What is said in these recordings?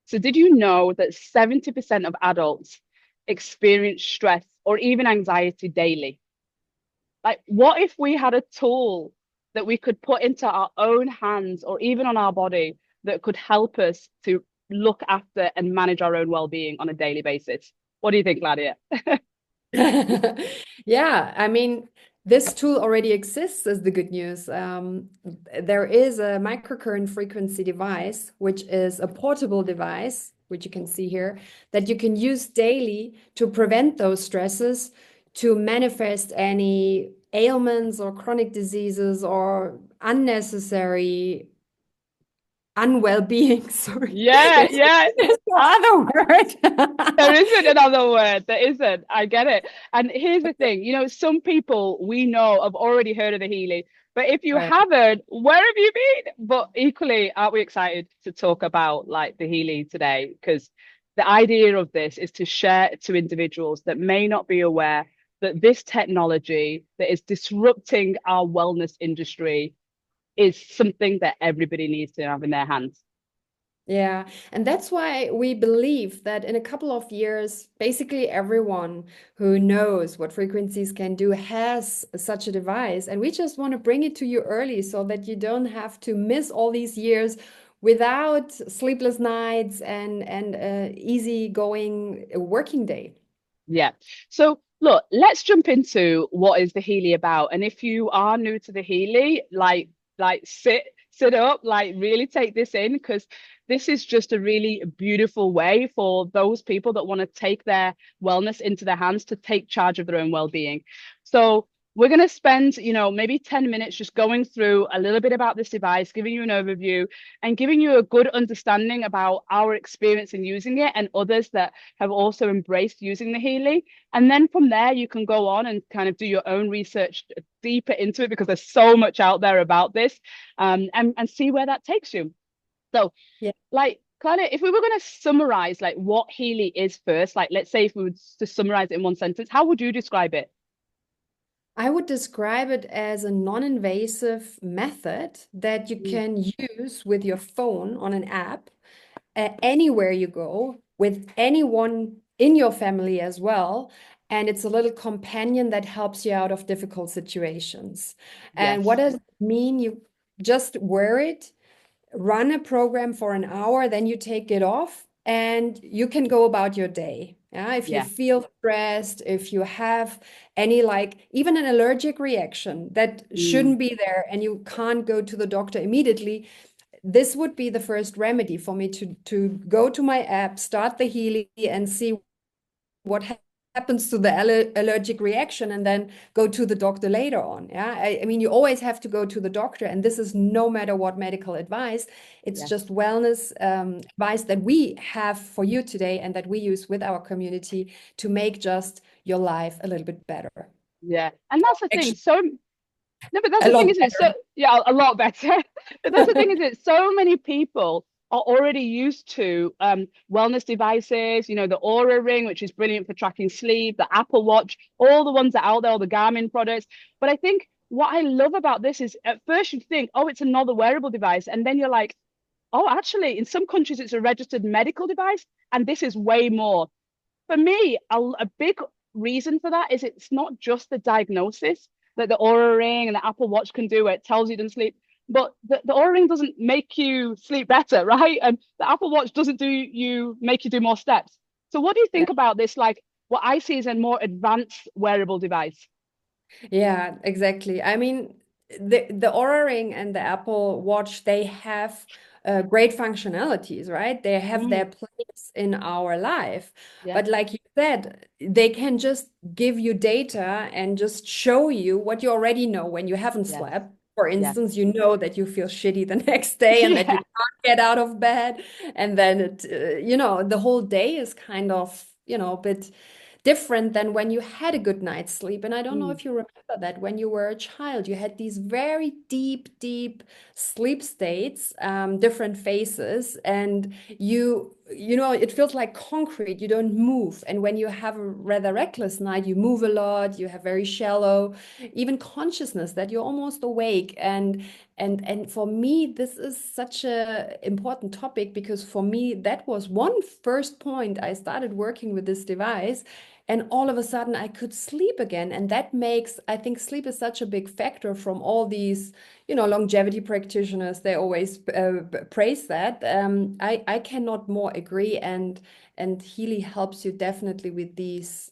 So did you know that 70% of adults experience stress or even anxiety daily? Like, what if we had a tool that we could put into our own hands or even on our body that could help us to look after and manage our own well-being on a daily basis? What do you think, Claudia? Yeah, I mean, this tool already exists is the good news. There is a microcurrent frequency device, which is a portable device, which you can see here, that you can use daily to prevent those stresses, to manifest any ailments or chronic diseases or unnecessary unwell being. Sorry, Yeah, yeah. there's no I, other There word. isn't another word. There isn't. I get it. And here's the thing, some people we know have already heard of the Healy, but if you Right. haven't, where have you been? But equally, aren't we excited to talk about like the Healy today? Because the idea of this is to share to individuals that may not be aware that this technology that is disrupting our wellness industry is something that everybody needs to have in their hands. Yeah, and that's why we believe that in a couple of years, basically everyone who knows what frequencies can do has such a device. And we just want to bring it to you early so that you don't have to miss all these years without sleepless nights and easy going working day. Yeah. So look, let's jump into what is the Healy about. And if you are new to the Healy, like sit up, like really take this in because this is just a really beautiful way for those people that want to take their wellness into their hands to take charge of their own well-being. So we're going to spend, maybe 10 minutes just going through a little bit about this device, giving you an overview and giving you a good understanding about our experience in using it and others that have also embraced using the Healy. And then from there, you can go on and kind of do your own research deeper into it because there's so much out there about this, and see where that takes you. So, Yeah. like, Claudia, if we were going to summarize like what Healy is first, like let's say if we were to summarize it in one sentence, how would you describe it? I would describe it as a non-invasive method that you Mm, can use with your phone on an app anywhere you go with anyone in your family as well. And it's a little companion that helps you out of difficult situations. And what yes. does it mean? You just wear it, run a program for an hour, then you take it off and you can go about your day. Yeah, if you Yeah. feel stressed, if you have any like even an allergic reaction that Mm, shouldn't be there and you can't go to the doctor immediately, this would be the first remedy for me to go to my app, start the Healy, and see what happens to the allergic reaction, and then go to the doctor later on. Yeah, I mean, you always have to go to the doctor, and this is no matter what medical advice. It's yes. just wellness advice that we have for you today, and that we use with our community to make just your life a little bit better. Yeah. And that's the thing. Actually, So no, but that's a the thing, lot isn't it? So better. yeah, a lot better. But that's the thing, is it? So many people are already used to wellness devices, the Aura Ring, which is brilliant for tracking sleep, the Apple Watch, all the ones that are out there, all the Garmin products. But I think what I love about this is at first you think, oh, it's another wearable device, and then you're like, oh, actually, in some countries it's a registered medical device, and this is way more. For me, a big reason for that is it's not just the diagnosis that the Aura Ring and the Apple Watch can do, where it tells you to sleep, but the Aura Ring doesn't make you sleep better, right? And the Apple Watch doesn't make you do more steps. So, what do you Yeah. think about this? Like, what I see is a more advanced wearable device. Yeah, exactly. I mean, the Aura Ring and the Apple Watch, they have great functionalities, right? They have their Mm, place in our life. yeah, But like you said, they can just give you data and just show you what you already know when you haven't yes, slept. For yes, instance, you know that you feel shitty the next day and that you yeah, can't get out of bed. And then the whole day is kind of, a bit different than when you had a good night's sleep. And I don't know mm, if you remember that when you were a child, you had these very deep, deep sleep states, different phases, and you it feels like concrete. You don't move. And when you have a rather reckless night, you move a lot, you have very shallow, even consciousness that you're almost awake. And for me, this is such a important topic because for me, that was one first point I started working with this device. And all of a sudden I could sleep again. And that makes, I think sleep is such a big factor from all these longevity practitioners. They always praise that. I cannot more agree, and Healy helps you definitely with these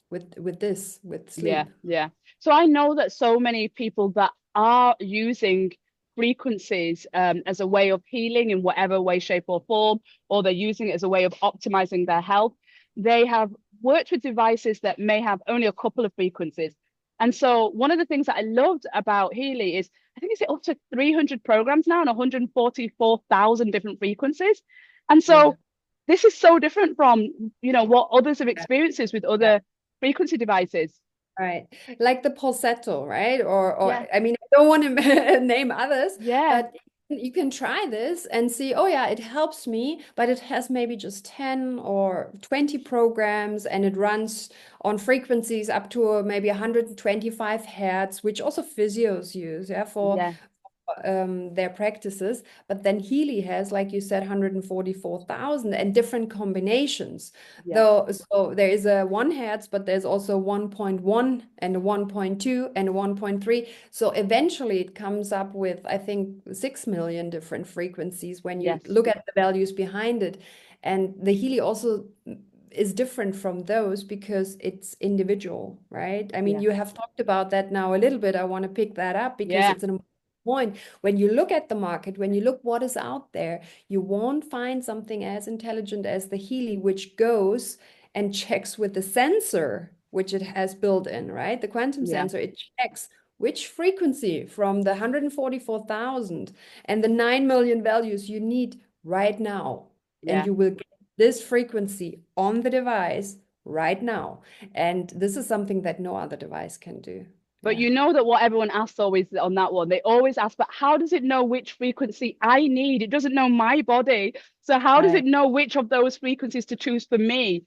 with Yeah, sleep. yeah. So I know that so many people that are using frequencies as a way of healing in whatever way, shape, or form, or they're using it as a way of optimizing their health, they have worked with devices that may have only a couple of frequencies. And so one of the things that I loved about Healy is I think it's up to 300 programs now and 144,000 different frequencies. And Yeah. so this is so different from, what others have Yeah. experienced with Yeah. other frequency devices. Right. Like the falsetto, right? Or Yeah, I mean, I don't want to name others, yeah, but you can try this and see, oh yeah, it helps me, but it has maybe just 10 or 20 programs and it runs on frequencies up to maybe 125 hertz, which also physios use, yeah, for yeah, their practices. But then Healy has, like you said, 144,000 and different combinations. yeah, Though, so there is a 1 hertz, but there's also 1.1 and a 1.2 and a 1.3. So eventually it comes up with, I think, 6 million different frequencies when you yes, look at the values behind it. And the Healy also is different from those because it's individual, right? I mean, yeah, you have talked about that now a little bit. I want to pick that up because yeah, it's an point. When you look at the market, when you look what is out there, you won't find something as intelligent as the Healy, which goes and checks with the sensor, which it has built in, right? The quantum yeah, sensor, it checks which frequency from the 144,000 and the 9 million values you need right now. And yeah. you will get this frequency on the device right now. And this is something that no other device can do. But Yeah. you know that what everyone asks always on that one, they always ask, but how does it know which frequency I need? It doesn't know my body. So how does it Right. know which of those frequencies to choose for me?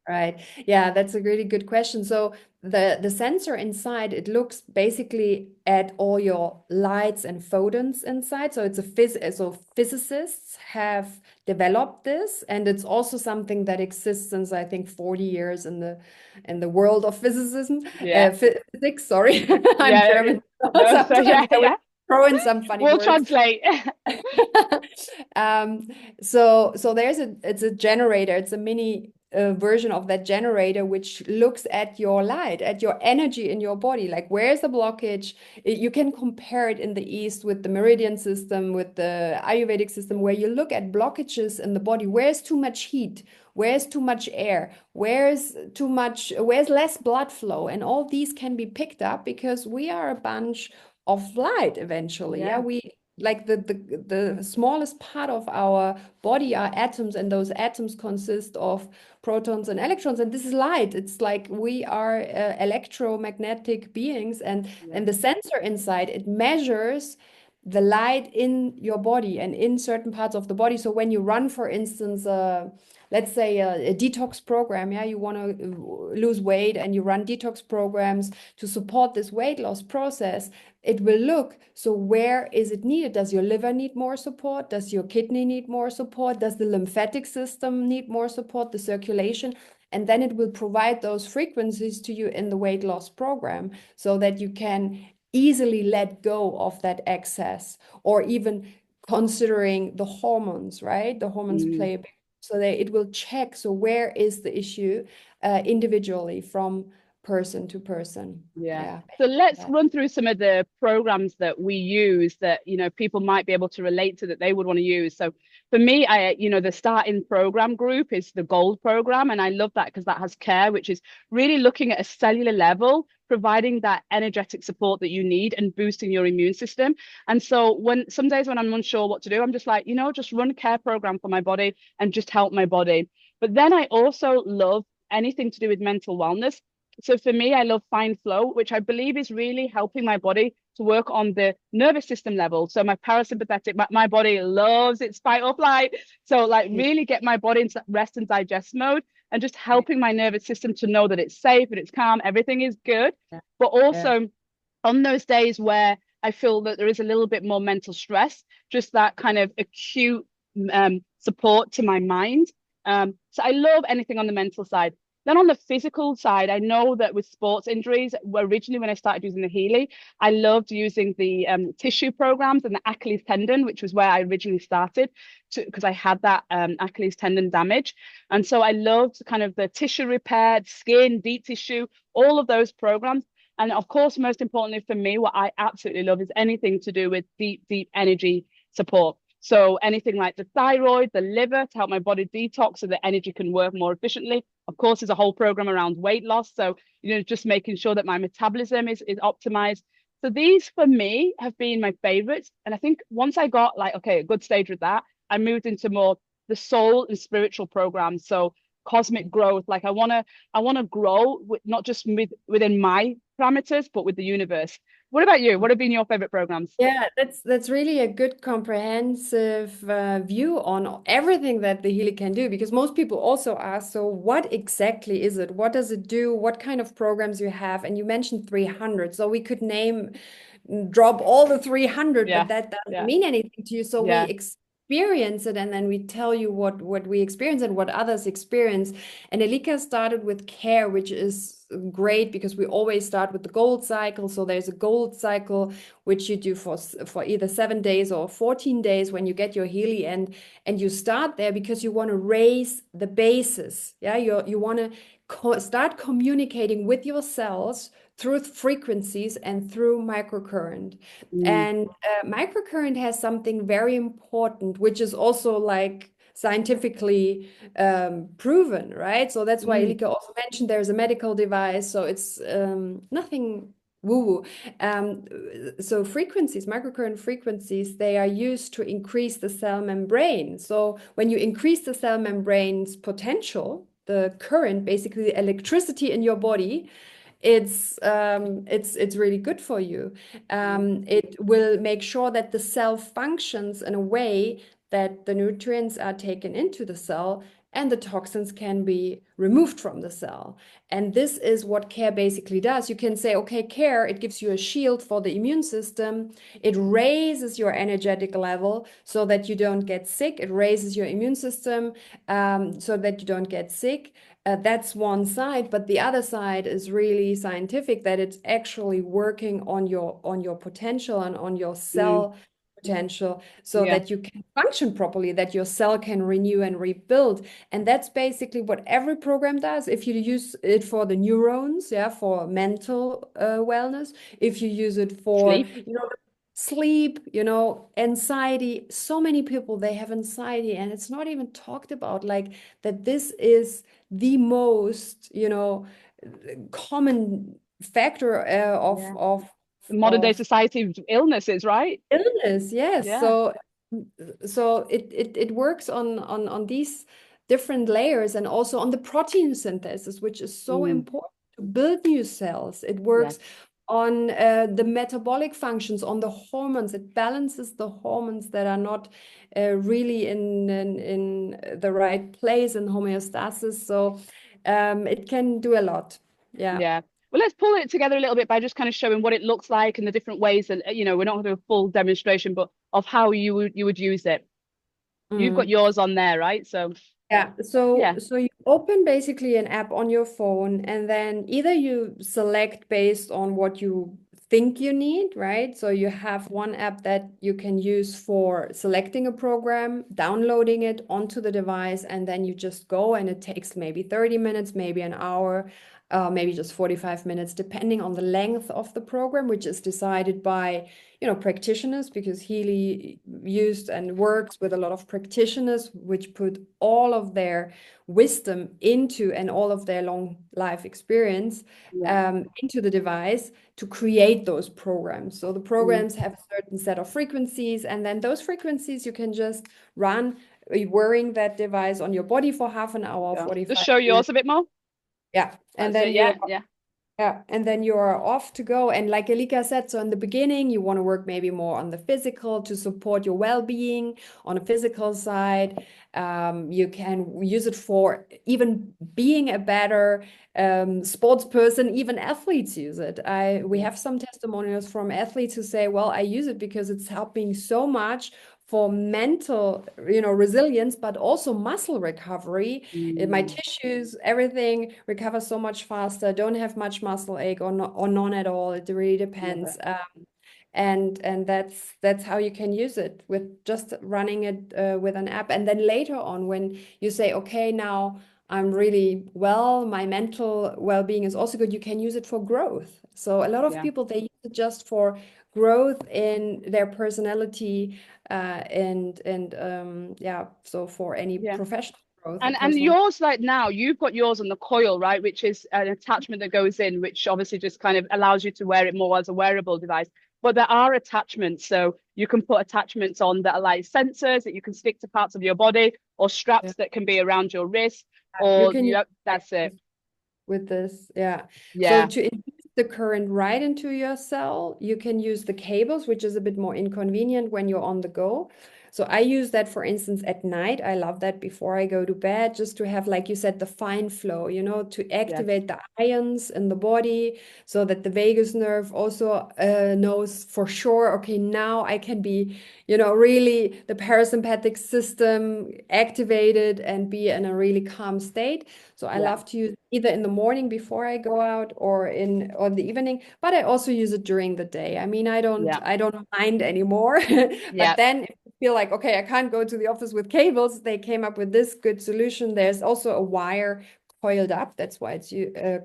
Right. Yeah, that's a really good question. So the sensor inside, it looks basically at all your lights and photons inside. So it's so physicists have developed this, and it's also something that exists since I think 40 years in the world of Yeah, physics. Sorry, I'm yeah, German. no, so Sometimes yeah, I will yeah. throw in some funny We'll words. translate. Um, so it's a generator. It's a mini version of that generator which looks at your light, at your energy in your body. Like where's the blockage? You can compare it in the East with the meridian system, with the Ayurvedic system, where you look at blockages in the body. Where's too much heat? Where's too much air? Where's less blood flow? And all these can be picked up because we are a bunch of light eventually. Yeah, Yeah, we like the smallest part of our body are atoms, and those atoms consist of protons and electrons, and this is light. It's like we are electromagnetic beings, yeah, and the sensor inside, it measures the light in your body and in certain parts of the body. So when you run, for instance, let's say a detox program, yeah, you want to lose weight and you run detox programs to support this weight loss process, it will look, so where is it needed? Does your liver need more support? Does your kidney need more support? Does the lymphatic system need more support, the circulation? And then it will provide those frequencies to you in the weight loss program so that you can easily let go of that excess, or even considering the hormones, right? The hormones mm, play a big, so that it will check. So where is the issue individually from person to person? yeah. Yeah. So let's Yeah. run through some of the programs that we use that, people might be able to relate to that they would want to use. So for me, the starting program group is the gold program. And I love that because that has care, which is really looking at a cellular level, providing that energetic support that you need and boosting your immune system. And so some days when I'm unsure what to do, I'm just like, just run a care program for my body and just help my body. But then I also love anything to do with mental wellness. So for me, I love Find Flow, which I believe is really helping my body to work on the nervous system level. So my parasympathetic, my body loves its fight up light. So like really get my body into rest and digest mode and just Right. helping my nervous system to know that it's safe and it's calm, everything is good. Yeah. But Yeah. also on those days where I feel that there is a little bit more mental stress, just that kind of acute support to my mind. So I love anything on the mental side. Then on the physical side, I know that with sports injuries, originally when I started using the Healy, I loved using the tissue programs and the Achilles tendon, which was where I originally started because I had that Achilles tendon damage. And so I loved kind of the tissue repair, skin, deep tissue, all of those programs. And of course, most importantly for me, what I absolutely love is anything to do with deep, deep energy support. So anything like the thyroid, the liver to help my body detox so that energy can work more efficiently. Of course, there's a whole program around weight loss. So, just making sure that my metabolism is optimized. So these for me have been my favorites. And I think once I got like, okay, a good stage with that, I moved into more the soul and spiritual programs. So cosmic growth. Like I want to grow not just within my parameters, but with the universe. What about you? What have been your favorite programs? Yeah, that's really a good comprehensive view on everything that the Healy can do, because most people also ask, so what exactly is it? What does it do? What kind of programs you have? And you mentioned 300, so we could drop all the 300, but Yeah, that doesn't yeah, mean anything to you. So we yeah. experience it, and then we tell you what we experience and what others experience. And Elika started with care, which is great because we always start with the gold cycle. So there's a gold cycle which you do for either 7 days or 14 days when you get your Healy, and you start there because you want to raise the basis. Yeah, you want to start communicating with your cells through frequencies and through microcurrent. Mm, And microcurrent has something very important, which is also like scientifically proven, right? So that's why mm, Elika also mentioned there's a medical device. So it's nothing woo-woo. Um, so frequencies, microcurrent frequencies, they are used to increase the cell membrane. So when you increase the cell membrane's potential, the current, basically the electricity in your body, it's really good for you. mm, It will make sure that the cell functions in a way that the nutrients are taken into the cell and the toxins can be removed from the cell. And this is what care basically does. You can say, okay, care, it gives you a shield for the immune system. It raises your energetic level so that you don't get sick. It raises your immune system so that you don't get sick. That's one side, but the other side is really scientific, that it's actually working on your potential and on your mm. cell potential so Yeah, that you can function properly, that your cell can renew and rebuild. And that's basically what every program does. If you use it for the neurons, yeah, for mental wellness, if you use it for, sleep. sleep, anxiety. So many people, they have anxiety and it's not even talked about, like that this is the most, common factor Yeah. Modern day of society illnesses, right? illness. Yes. Yeah. So it works on these different layers, and also on the protein synthesis, which is so Mm, important to build new cells. It yes. works on the metabolic functions, on the hormones. It balances the hormones that are not really in the right place in homeostasis. So it can do a lot. Yeah. Yeah. Well, let's pull it together a little bit by just kind of showing what it looks like and the different ways. And we're not going to do a full demonstration, but of how you would use it. You've got Mm. yours on there, right? So Yeah, so yeah. so you open basically an app on your phone, and then either you select based on what you think you need, right? So you have one app that you can use for selecting a program, downloading it onto the device, and then you just go, and it takes maybe 30 minutes, maybe an hour, maybe just 45 minutes, depending on the length of the program, which is decided by practitioners, because Healy used and works with a lot of practitioners, which put all of their wisdom into, and all of their long life experience Yeah. into the device to create those programs. So the Mm, programs have a certain set of frequencies, and then those frequencies you can just run wearing that device on your body for half an hour, yeah. Just 45 show yours minutes. a bit more. Yeah, and That's then it. you're Yeah. Yeah. Yeah, and then you're off to go. And like Elika said, so in the beginning, you want to work maybe more on the physical to support your well-being on a physical side. You can use it for even being a better sports person. Even athletes use it. We Yeah. have some testimonials from athletes who say, "Well, I use it because it's helping so much." For mental, resilience, but also muscle recovery. My Mm, tissues, everything recovers so much faster. Don't have much muscle ache or, or none at all. It really love depends. it. And that's how you can use it with just running it with an app. And then later on, when you say, okay, now I'm really well, my mental well-being is also good, you can use it for growth. So a lot of Yeah. people, they use it just for growth in their personality, yeah, so for any Yeah. professional growth or And personal. yours, like now, you've got yours on the coil, right? Which is an attachment that goes in, which obviously just kind of allows you to wear it more as a wearable device. But there are attachments, so you can put attachments on that are like sensors that you can stick to parts of your body, or Yeah. straps that can be around your wrist, You or can use you. That's it. with this. Yeah. So Yeah. to induce the current right into your cell, you can use the cables, which is a bit more inconvenient when you're on the go. So I use that, for instance, at night. I love that before I go to bed, just to have, like you said, the fine flow, to Yes. activate the ions in the body so that the vagus nerve also knows for sure, okay, now I can be, really the parasympathetic system activated and be in a really calm state. So I Yeah. love to use either in the morning before I go out or the evening, but I also use it during the day. I mean, Yeah. I don't mind anymore. But Yeah. then if you feel like, okay, I can't go to the office with cables, they came up with this good solution. There's also a wire coiled up. That's why it's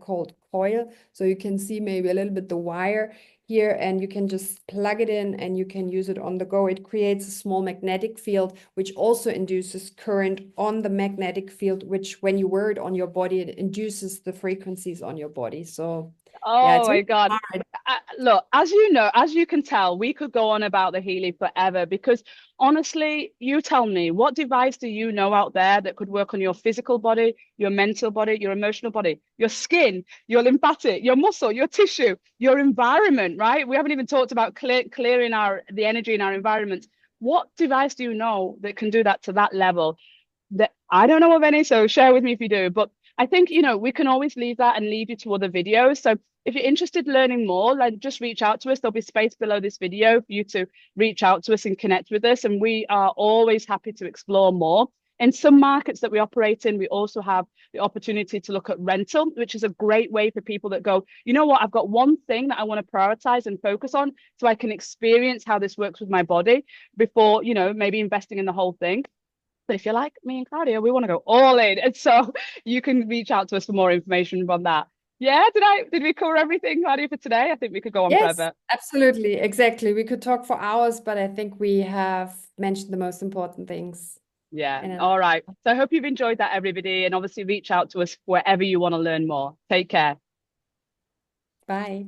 called coil. So you can see maybe a little bit the wire here, and you can just plug it in and you can use it on the go. It creates a small magnetic field, which also induces current on the magnetic field, which when you wear it on your body, it induces the frequencies on your body. So yeah, Oh it's my really God. hard. Look, as you know, as you can tell, we could go on about the Healy forever because honestly, you tell me, what device do you know out there that could work on your physical body, your mental body, your emotional body, your skin, your lymphatic, your muscle, your tissue, your environment, right? We haven't even talked about clearing the energy in our environment. What device do you know that can do that to that level? That I don't know of any, so share with me if you do. But I think, we can always leave that and leave you to other videos. So if you're interested in learning more, like just reach out to us. There'll be space below this video for you to reach out to us and connect with us. And we are always happy to explore more. In some markets that we operate in, we also have the opportunity to look at rental, which is a great way for people that go, you know what, I've got one thing that I want to prioritize and focus on so I can experience how this works with my body before, maybe investing in the whole thing. But if you're like me and Claudia, we want to go all in. And so you can reach out to us for more information on that. Yeah, did we cover everything, Claudia, for today? I think we could go on Yes, forever. absolutely. Exactly. We could talk for hours, but I think we have mentioned the most important things. Yeah. And All right. So I hope you've enjoyed that, everybody. And obviously reach out to us wherever you want to learn more. Take care. bye.